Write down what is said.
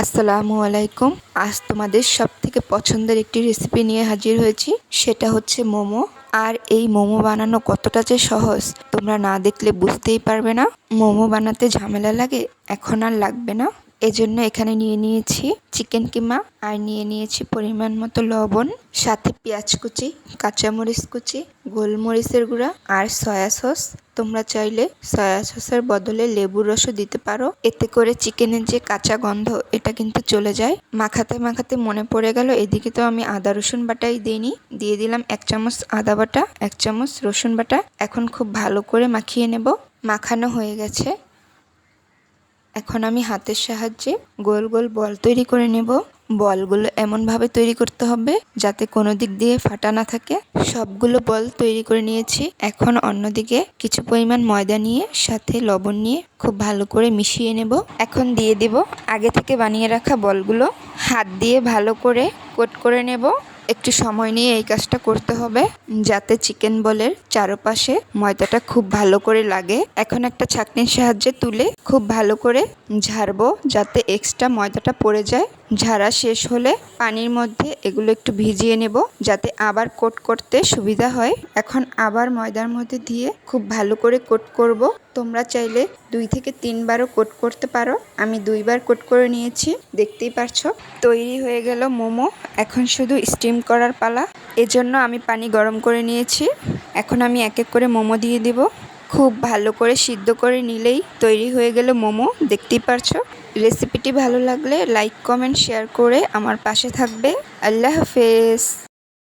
আসসালামু আলাইকুম। আজ তোমাদের সবথেকে পছন্দের একটি রেসিপি নিয়ে হাজির হয়েছি, সেটা হচ্ছে মোমো। আর এই মোমো বানানো কতটা যে সহজ তোমরা না দেখলে বুঝতেই পারবে না। মোমো বানাতে ঝামেলা লাগে, এখন আর লাগবে না। এজন্য এখানে নিয়ে নিয়েছি চিকেন কিমা, আর নিয়ে নিয়েছি পরিমাণ মতো লবণ, সাথে পেঁয়াজ কুচি, কাঁচামরিচ কুচি, গোলমরিচের গুঁড়া আর সয়া সস। তোমরা চাইলে সয়া সসের বদলে লেবুর রসও দিতে পারো, এতে করে চিকেনের যে কাঁচা গন্ধ এটা কিন্তু চলে যায়। মাখাতে মাখাতে মনে পড়ে গেল এদিকে তো আমি আদা রসুন বাটাই দিইনি। দিয়ে দিলাম 1 চামচ আদা বাটা, 1 চামচ রসুন বাটা। এখন খুব ভালো করে মাখিয়ে নেব। মাখানো হয়ে গেছে। এখন আমি হাতের সাহায্যে গোল গোল বল তৈরি করে নেব। বলগুলো এমনভাবে তৈরি করতে হবে যাতে কোনো দিক দিয়ে ফাটা না থাকে। সবগুলো বল তৈরি করে নিয়েছি। এখন অন্যদিকে কিছু পরিমাণ ময়দা নিয়ে সাথে লবণ নিয়ে খুব ভালো করে মিশিয়ে নেব। এখন দিয়ে দেব আগে থেকে বানিয়ে রাখা বলগুলো। হাত দিয়ে ভালো করে কোট করে নেব। একটু সময় নিয়ে এই কাজটা করতে হবে যাতে চিকেন বলের চারপাশে ময়দাটা খুব ভালো করে লাগে। এখন একটা ছাঁকনির সাহায্যে তুলে খুব ভালো করে ঝাড়বো যাতে এক্সট্রা ময়দাটা পড়ে যায়। ঝাড়া শেষ হলে পানির মধ্যে এগুলো একটু ভিজিয়ে নেব যাতে আবার কোট করতে সুবিধা হয়। এখন আবার ময়দার মধ্যে দিয়ে খুব ভালো করে কোট করব। তোমরা চাইলে 2 থেকে 3 বারও কোট করতে পারো। আমি 2 বার কোট করে নিয়েছি, দেখতেই পারছো। তৈরি হয়ে গেল মোমো। এখন শুধু স্টিম করার পালা। এজন্য আমি পানি গরম করে নিয়েছি। এখন আমি এক এক করে মোমো দিয়ে দিব। খুব ভালো করে সিদ্ধ করে নিলেই তৈরি হয়ে গেল মোমো, দেখতেই পারছো। রেসিপিটি ভালো লাগলে লাইক, কমেন্ট, শেয়ার করে আমার পাশে থাকবে। আল্লাহ হাফেজ।